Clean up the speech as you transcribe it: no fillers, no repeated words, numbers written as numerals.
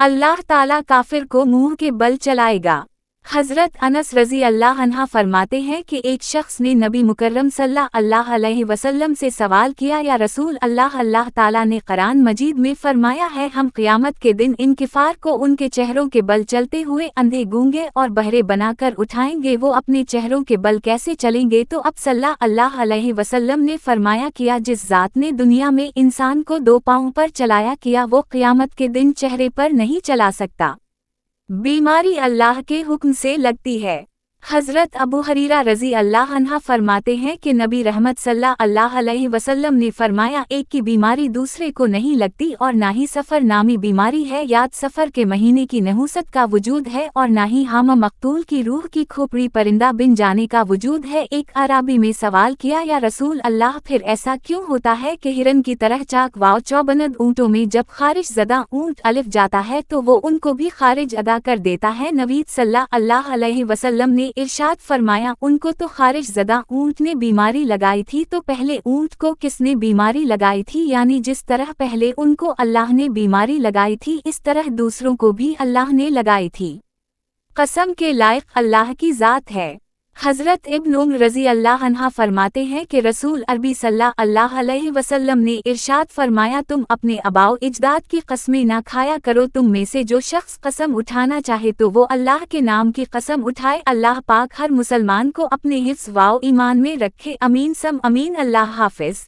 अल्लाह ताला काफिर को मुंह के बल चलाएगा। हजरत अनस रजी अल्लाह अन्हा फरमाते हैं कि एक शख्स ने नबी मुकर्रम सल्लल्लाहु अलैहि वसल्लम से सवाल किया, या रसूल अल्लाह, अल्लाह ताला ने कुरान मजीद में फरमाया है, हम क़यामत के दिन इन किफ़ार को उनके चेहरों के बल चलते हुए अंधे, गूंगे और बहरे बनाकर उठाएंगे, वो अपने चेहरों के बल कैसे चलेंगे? तो अब सल्लल्लाहु अलैहि वसल्लम ने फरमाया किया, जिस ज़ात ने दुनिया में इंसान को 2 पाँव पर चलाया किया, वो क़यामत के दिन चेहरे पर नहीं चला सकता। बीमारी अल्लाह के हुक्म से लगती है। हज़रत अबू हरीरा रज़ी अल्लाह अन्हा फरमाते हैं कि नबी रहमत सल्लल्लाहु अलैहि वसल्लम ने फरमाया, एक की बीमारी दूसरे को नहीं लगती और ना ही सफ़र नामी बीमारी है, याद सफ़र के महीने की नहुसत का वजूद है और ना ही हामा मकतूल की रूह की खोपड़ी परिंदा बिन जाने का वजूद है। एक अराबी में सवाल किया, या रसूल अल्लाह, फिर ऐसा क्यों होता है कि हिरन की तरह चाक वाव चौबनद ऊँटों में जब खारिज ज़दा ऊँट अलिफ जाता है तो वो उनको भी खारिज अदा कर देता है? नबी सल्लल्लाहु अलैहि वसल्लम ने इरशाद फरमाया, उनको तो खारिज ज़दा ऊँट ने बीमारी लगाई थी, तो पहले ऊँट को किसने बीमारी लगाई थी? यानी जिस तरह पहले उनको अल्लाह ने बीमारी लगाई थी, इस तरह दूसरों को भी अल्लाह ने लगाई थी। कसम के लायक अल्लाह की ज़ात है। हज़रत इब्न उम्र रज़ी अल्लाह अन्हा फरमाते हैं कि रसूल अरबी सल्लल्लाहु अलैहि वसल्लम ने इरशाद फरमाया, तुम अपने अबाओ इजदाद की कस्में ना खाया करो, तुम में से जो शख्स कसम उठाना चाहे तो वो अल्लाह के नाम की कसम उठाए। अल्लाह पाक हर मुसलमान को अपने हिफ्ज़ वाओ ईमान में रखे। अमीन सम अमीन। अल्लाह हाफ़िज़।